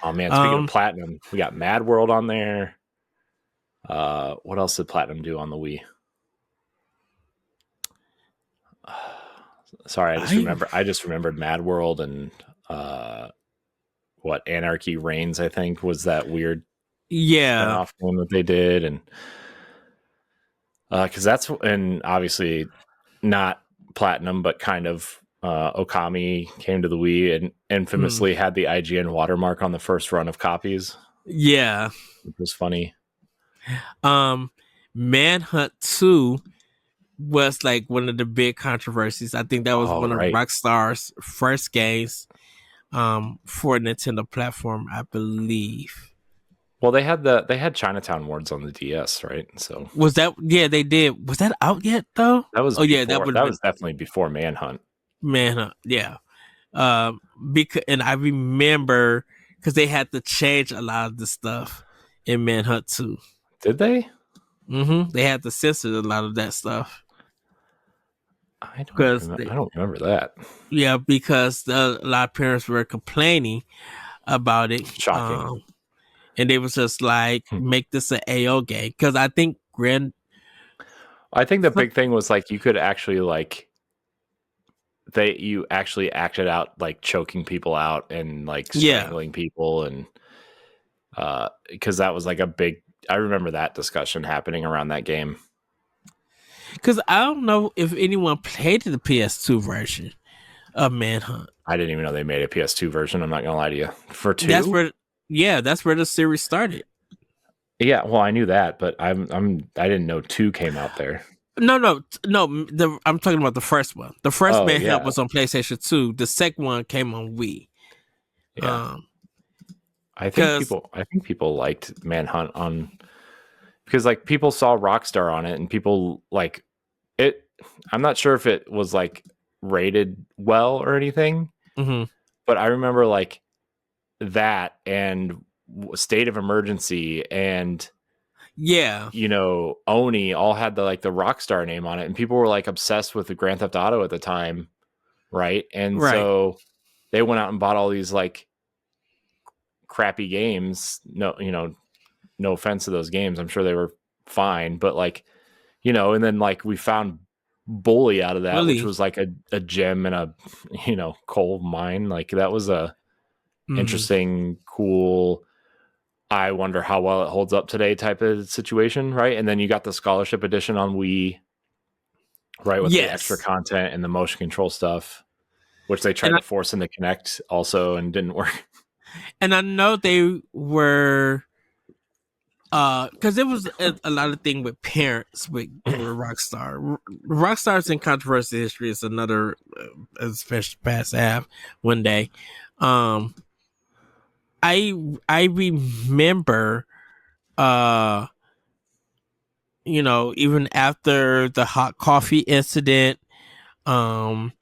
Speaker 2: oh man, speaking of
Speaker 1: um,
Speaker 2: platinum, we got Mad World on there. What else did platinum do on the Wii? Sorry,
Speaker 1: I
Speaker 2: I just remembered Mad World and uh, what Anarchy Reigns, I think, was that weird
Speaker 1: yeah.
Speaker 2: spinoff game that they did, and because and obviously not platinum, but kind of Okami came to the Wii and
Speaker 1: Mm,
Speaker 2: infamously had the IGN watermark on the first run of copies,
Speaker 1: yeah.
Speaker 2: which was funny.
Speaker 1: Um, Manhunt 2 was like one of the big controversies. I think that was
Speaker 2: Oh
Speaker 1: one of
Speaker 2: right.
Speaker 1: Rockstar's first games for Nintendo platform, I believe.
Speaker 2: Well, they had Chinatown Wards on the DS, right? So
Speaker 1: Was that yeah, they did. Was that out yet though? Oh yeah, that would have
Speaker 2: that
Speaker 1: been
Speaker 2: was definitely before Manhunt.
Speaker 1: Manhunt. Yeah. Because and I remember because they had to change a lot of the stuff in Manhunt 2.
Speaker 2: Did they?
Speaker 1: They had to censor a lot of that stuff
Speaker 2: I don't remember that.
Speaker 1: because a lot of parents were complaining about it.
Speaker 2: Shocking.
Speaker 1: And they was just like,
Speaker 2: Hmm.
Speaker 1: make this an AO game because I think
Speaker 2: I think the big thing was like you could actually like you actually acted out like choking people out and like
Speaker 1: yeah,
Speaker 2: strangling people, and because that was like a big, I remember that discussion happening around that game.
Speaker 1: because I don't know if anyone played the PS2 version of Manhunt.
Speaker 2: I didn't even know they made a PS2 version. I'm not gonna lie to you. For
Speaker 1: That's
Speaker 2: two?
Speaker 1: where, yeah, that's where the series started.
Speaker 2: Yeah, well, I knew that, but I didn't know two came out there.
Speaker 1: No, no, no. I'm talking about the first one. The first
Speaker 2: Oh
Speaker 1: Manhunt
Speaker 2: yeah,
Speaker 1: was on PlayStation 2. The second one came on Wii.
Speaker 2: yeah.
Speaker 1: Um, because
Speaker 2: I think people liked Manhunt on, because like people saw Rockstar on it and people like it. I'm not sure if it was like rated well or anything,
Speaker 1: mhm,
Speaker 2: but I remember like that and State of Emergency and
Speaker 1: yeah,
Speaker 2: Oni all had the Rockstar name on it, and people were like obsessed with the Grand Theft Auto at the time, right? And
Speaker 1: right,
Speaker 2: so they went out and bought all these like crappy games. No, no offense to those games, I'm sure they were fine, but like, and then like we found Bully out of that, which
Speaker 1: really,
Speaker 2: was like a gem in a coal mine. Like that was a
Speaker 1: mhm,
Speaker 2: interesting, cool, I wonder how well it holds up today type of situation, right? And then you got the scholarship edition on Wii, right, with the extra
Speaker 1: yes,
Speaker 2: content and the motion control stuff, which they
Speaker 1: and
Speaker 2: tried to force into Connect also and didn't work.
Speaker 1: And I know they were because there was a lot of thing with parents with Rockstar. Rockstar's in controversy history is another especially past half one day. Um, I remember uh even after the hot coffee incident, um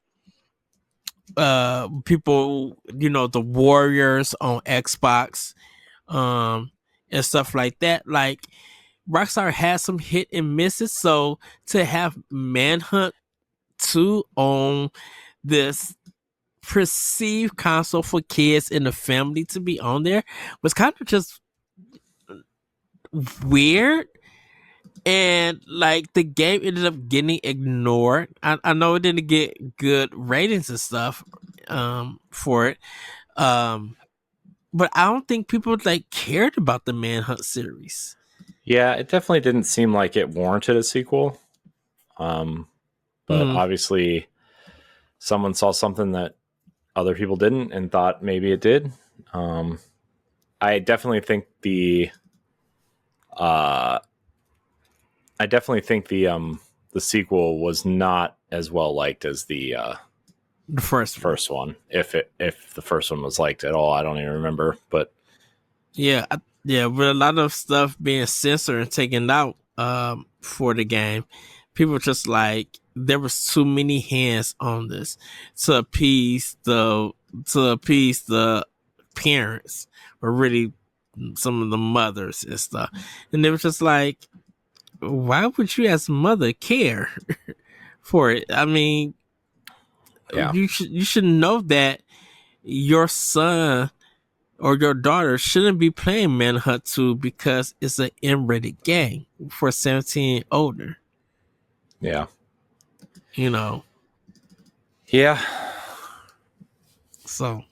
Speaker 1: people, the Warriors on Xbox, um and stuff like that. Like Rockstar has some hit and misses, so to have Manhunt 2 on this perceived console for kids in the family to be on there was kind of just weird. And like the game ended up getting ignored. I know it didn't get good ratings and stuff for it. But I don't think people like cared about the Manhunt series.
Speaker 2: Yeah, it definitely didn't seem like it warranted a sequel. But
Speaker 1: Mm.
Speaker 2: obviously, someone saw something that other people didn't and thought maybe it did. I definitely think uh, the sequel was not as well liked as the
Speaker 1: The first one.
Speaker 2: first one. If the first one was liked at all, I don't even remember. But
Speaker 1: Yeah, yeah, with a lot of stuff being censored and taken out for the game, people just like there was too many hands on this to appease the parents, or really some of the mothers and stuff. And they were just like, why would you as a mother care for it? I mean,
Speaker 2: yeah,
Speaker 1: you should know that your son or your daughter shouldn't be playing Manhunt 2 because it's an M-rated game for 17 and older.
Speaker 2: yeah,
Speaker 1: You know,
Speaker 2: yeah.
Speaker 1: so.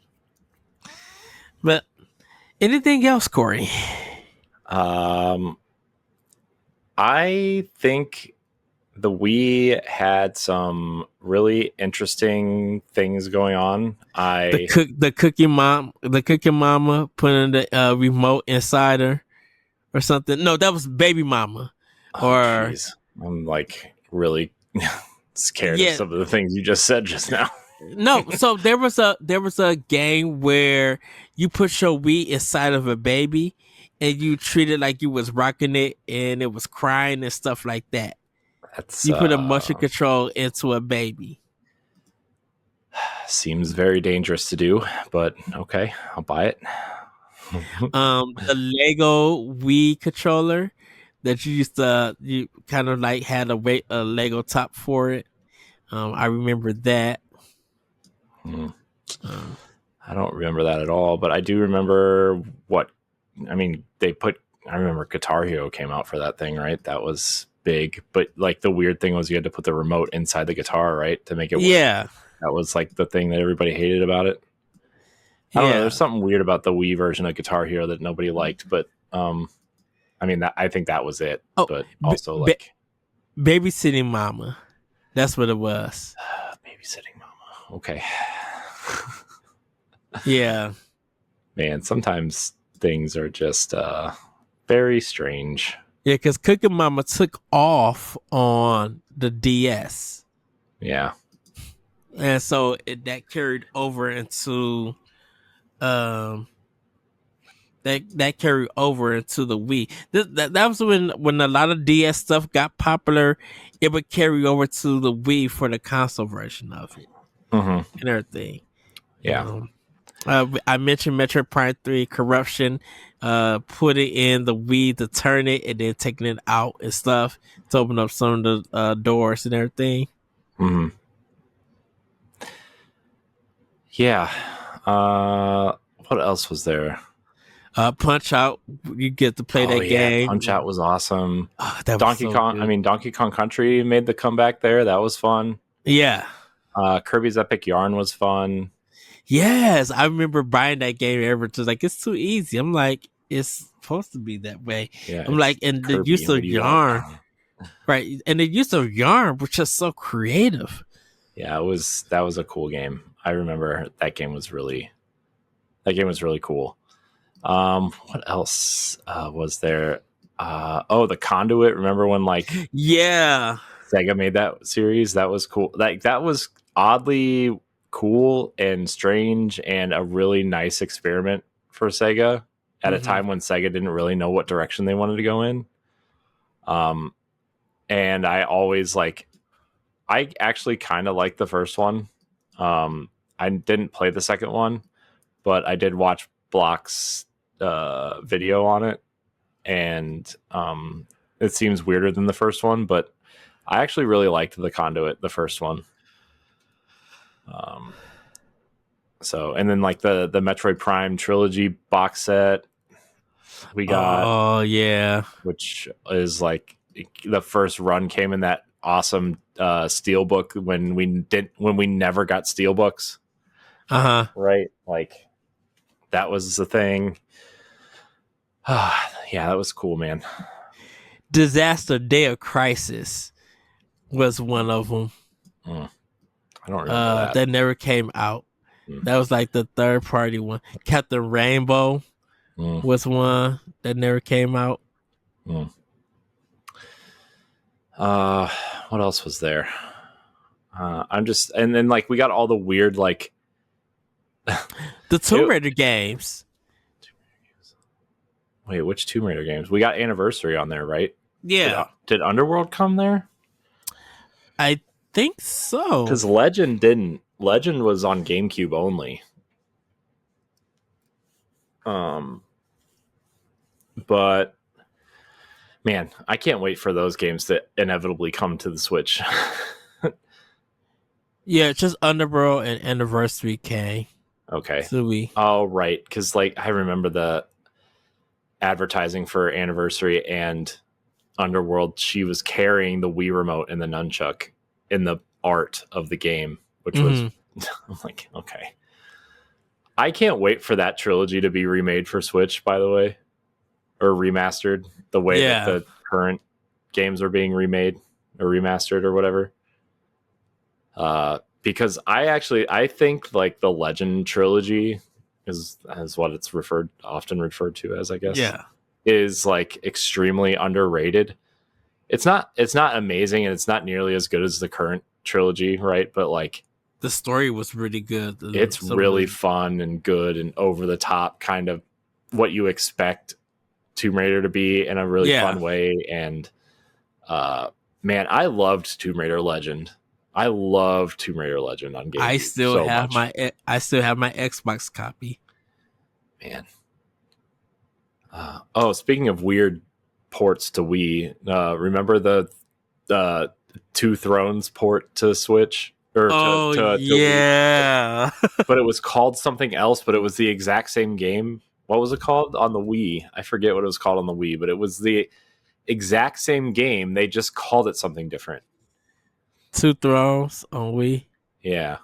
Speaker 1: But anything else, Corey?
Speaker 2: Um, I think the Wii had some really interesting things going on.
Speaker 1: The cookie mama putting the remote inside her or something. No, that was baby mama.
Speaker 2: Oh,
Speaker 1: Or
Speaker 2: jeez, I'm like really scared of
Speaker 1: yeah,
Speaker 2: some of the things you just said just now.
Speaker 1: no. So there was a game where you put your Wii inside of a baby and you treat it like you was rocking it and it was crying and stuff like that.
Speaker 2: That's
Speaker 1: You put a motion control into a baby.
Speaker 2: seems very dangerous to do, but okay, I'll buy it.
Speaker 1: The Lego Wii controller that you kind of like had a Lego top for it. I remember that.
Speaker 2: Hmm.
Speaker 1: Um,
Speaker 2: I don't remember that at all, but I do remember what I mean. I remember Guitar Hero came out for that thing, right? That was big, but like the weird thing was you had to put the remote inside the guitar, right, to make it work.
Speaker 1: yeah,
Speaker 2: That was like the thing that everybody hated about it. I don't know.
Speaker 1: yeah.
Speaker 2: There's something weird about the Wii version of Guitar Hero that nobody liked, but I mean, I think that was it.
Speaker 1: Oh,
Speaker 2: But
Speaker 1: b-
Speaker 2: also,
Speaker 1: ba-
Speaker 2: like,
Speaker 1: babysitting mama. That's what it was.
Speaker 2: babysitting mama. Okay.
Speaker 1: Yeah,
Speaker 2: Man, sometimes things are just very strange.
Speaker 1: yeah. Because Cooking Mama took off on the DS,
Speaker 2: Yeah.
Speaker 1: and so that carried over into um that carried over into the Wii. That was when a lot of DS stuff got popular. It would carry over to the Wii for the console version of it
Speaker 2: Hmm.
Speaker 1: and everything.
Speaker 2: Yeah.
Speaker 1: I mentioned Metroid Prime 3 Corruption, put it in the Wii to turn it and then taking it out and stuff to open up some of the doors and everything.
Speaker 2: Hmm. Yeah. What else was there?
Speaker 1: Punch Out, you get to play
Speaker 2: Oh
Speaker 1: that
Speaker 2: yeah,
Speaker 1: game.
Speaker 2: Punch Out was awesome.
Speaker 1: Oh, that was
Speaker 2: Donkey
Speaker 1: so
Speaker 2: Kong. I
Speaker 1: good.
Speaker 2: mean, Donkey Kong Country made the comeback there. That was fun.
Speaker 1: Yeah.
Speaker 2: Kirby's Epic Yarn was fun.
Speaker 1: Yes, I remember buying that game ever. Just like it's too easy. I'm like, it's supposed to be that way.
Speaker 2: Yeah,
Speaker 1: I'm
Speaker 2: it's
Speaker 1: like, and the
Speaker 2: Kirby.
Speaker 1: use
Speaker 2: What
Speaker 1: of
Speaker 2: do you want?
Speaker 1: yarn, right? And the use of yarn was just so creative.
Speaker 2: Yeah, that was a cool game. I remember that game was really That game was really cool. What else was there? The Conduit. Remember when like
Speaker 1: Yeah.
Speaker 2: Sega made that series? That was cool. Like that was oddly cool and strange and a really nice experiment for Sega at a
Speaker 1: Hmm.
Speaker 2: time when Sega didn't really know what direction they wanted to go in. Um, and I actually kind of liked the first one. I didn't play the second one, but I did watch Block's video on it, and it seems weirder than the first one, but I actually really liked the Conduit, the first one. Um, and then like the Metroid Prime trilogy box set we got,
Speaker 1: Oh yeah.
Speaker 2: which is like the first run came in that awesome steelbook when we never got steelbooks,
Speaker 1: Uh-huh.
Speaker 2: right? Like that was the thing. Yeah, that was cool, man.
Speaker 1: Disaster Day of Crisis was one of them.
Speaker 2: Mm, I don't remember that.
Speaker 1: That never came out.
Speaker 2: Mm,
Speaker 1: That was like the third party one. Captain Rainbow
Speaker 2: mm,
Speaker 1: was one that never came out.
Speaker 2: mm. Uh, what else was there? And then like we got all the weird like
Speaker 1: The Tomb Raider games.
Speaker 2: wait, which Tomb Raider games? We got Anniversary on there, right?
Speaker 1: Yeah,
Speaker 2: Did Underworld come there?
Speaker 1: I think so.
Speaker 2: Because Legend didn't. Legend was on GameCube only. But man, I can't wait for those games to inevitably come to the Switch.
Speaker 1: Yeah, just Underworld and Anniversary came.
Speaker 2: Okay.
Speaker 1: So we.
Speaker 2: Oh, right. Because like I remember the advertising for Anniversary and Underworld. She was carrying the Wii remote and the nunchuck in the art of the game, which was I'm like, okay. I can't wait for that trilogy to be remade for Switch, by the way, or remastered the way that the current games are being remade or remastered or whatever. Because I think like the Legend trilogy is what it's often referred to as, I guess.
Speaker 1: Yeah.
Speaker 2: Is like extremely underrated. It's not amazing and it's not nearly as good as the current trilogy, right? But like
Speaker 1: The story was really good.
Speaker 2: it's really fun and good and over the top, kind of what you expect Tomb Raider to be in a really fun way. And man, I loved Tomb Raider Legend. I love Tomb Raider Legend on GameCube. I still have
Speaker 1: my Xbox copy.
Speaker 2: Man. Speaking of weird ports to Wii, remember the Two Thrones port to Switch? Or to
Speaker 1: yeah.
Speaker 2: Wii. But it was called something else, but it was the exact same game. What was it called on the Wii? I forget what it was called on the Wii, but it was the exact same game. They just called it something different.
Speaker 1: Two Thrones on Wii.
Speaker 2: Yeah.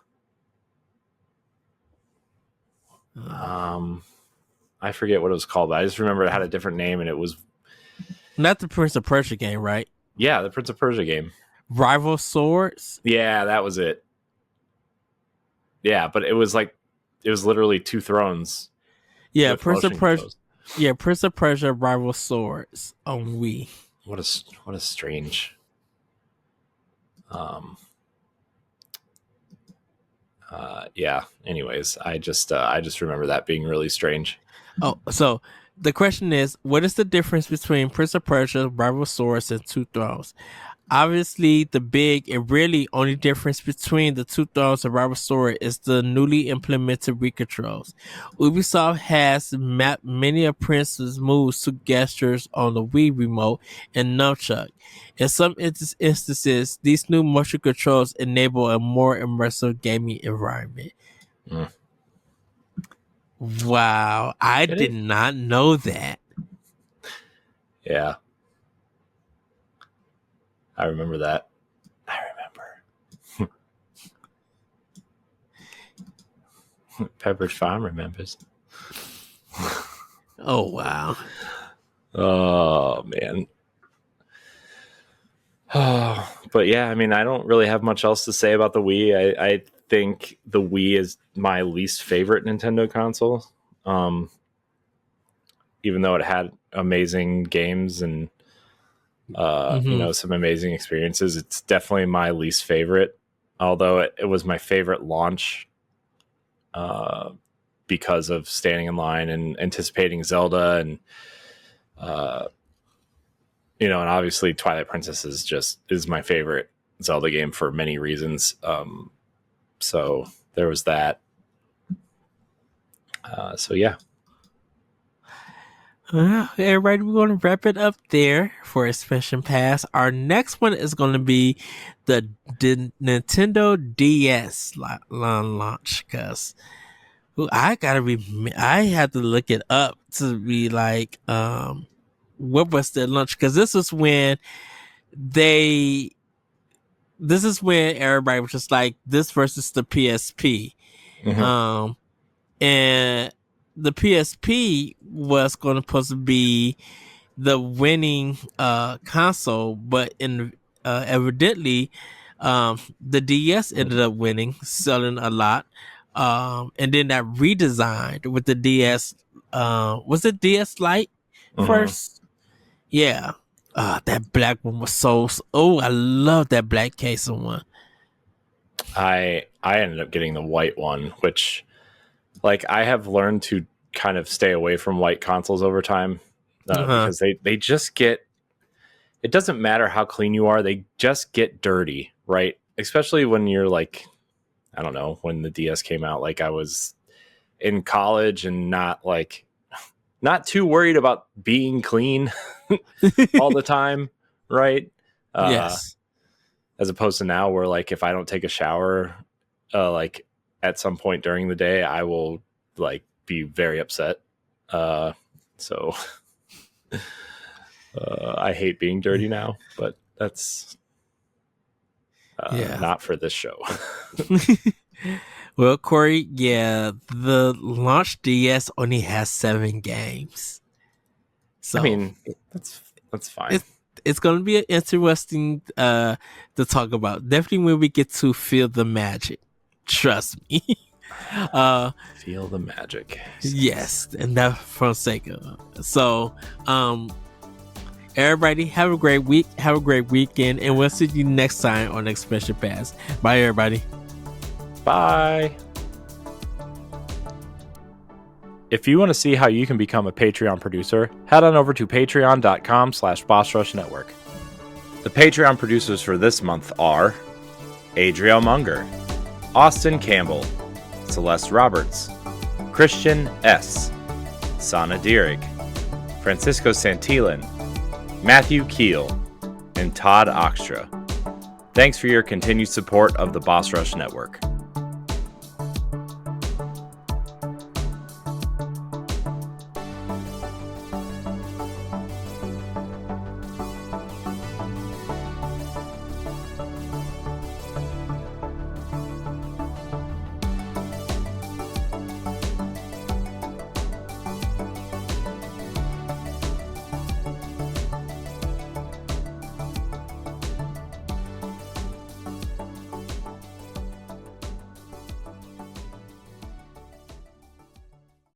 Speaker 2: I forget what it was called, but I just remember it had a different name and it was
Speaker 1: not the Prince of Persia game, right?
Speaker 2: Yeah, the Prince of Persia game.
Speaker 1: Rival Swords?
Speaker 2: Yeah, that was it. Yeah, but it was literally Two Thrones.
Speaker 1: Yeah, Prince of Persia. Yeah, Prince of Persia Rival Swords on Wii.
Speaker 2: What a strange. Yeah. Anyways, I just remember that being really strange.
Speaker 1: Oh, so the question is, what is the difference between Prince of Persia, Rival Swords, and Two Thrones? Obviously, the big and really only difference between the Two Thrones and Rival Sword is the newly implemented Wii controls. Ubisoft has mapped many of Prince's moves to gestures on the Wii remote and nunchuck. In some instances, these new motion controls enable a more immersive gaming environment.
Speaker 2: Mm.
Speaker 1: Wow, I did not know that.
Speaker 2: Yeah. I remember that. I remember. Pepperidge Farm remembers.
Speaker 1: Oh, wow.
Speaker 2: Oh, man. Oh, but yeah, I mean, I don't really have much else to say about the Wii. I think the Wii is my least favorite Nintendo console. Um, even though it had amazing games and some amazing experiences, it's definitely my least favorite. Although it was my favorite launch because of standing in line and anticipating Zelda and and obviously Twilight Princess is my favorite Zelda game for many reasons. So there was that. So yeah.
Speaker 1: Everybody, we're going to wrap it up there for Expansion Pass. Our next one is going to be the Nintendo DS launch, because I had to look it up to be like, what was their launch? Because this is when everybody was just like, this versus the PSP.
Speaker 2: Mm-hmm.
Speaker 1: And the PSP was going to supposed to be the winning console, but evidently the DS ended up winning, selling a lot. And then that redesigned with the DS. Was it DS Lite first? Yeah. That black one was I love that black case one.
Speaker 2: I ended up getting the white one, which, like, I have learned to kind of stay away from white consoles over time because they just get, it doesn't matter how clean you are, they just get dirty, right? Especially when you're like, I don't know, when the DS came out, like I was in college and not too worried about being clean all the time, right?
Speaker 1: Yes.
Speaker 2: As opposed to now where, like, if I don't take a shower like at some point during the day, I will like be very upset. So I hate being dirty now, but that's not for this show.
Speaker 1: Well, Corey, the launch DS only has 7 games. So
Speaker 2: I mean, that's fine.
Speaker 1: It's going to be interesting to talk about. Definitely when we get to feel the magic. Trust me.
Speaker 2: Feel the magic.
Speaker 1: Yes, and that from Sega. So, everybody, have a great week. Have a great weekend, and we'll see you next time on Expansion Pass. Bye, everybody.
Speaker 2: Bye. If you want to see how you can become a Patreon producer, head on over to patreon.com/BossRushNetwork. The Patreon producers for this month are Adriel Munger, Austin Campbell, Celeste Roberts, Christian S., Sana Dierig, Francisco Santillan, Matthew Keel, and Todd Oxtra. Thanks for your continued support of the Boss Rush Network.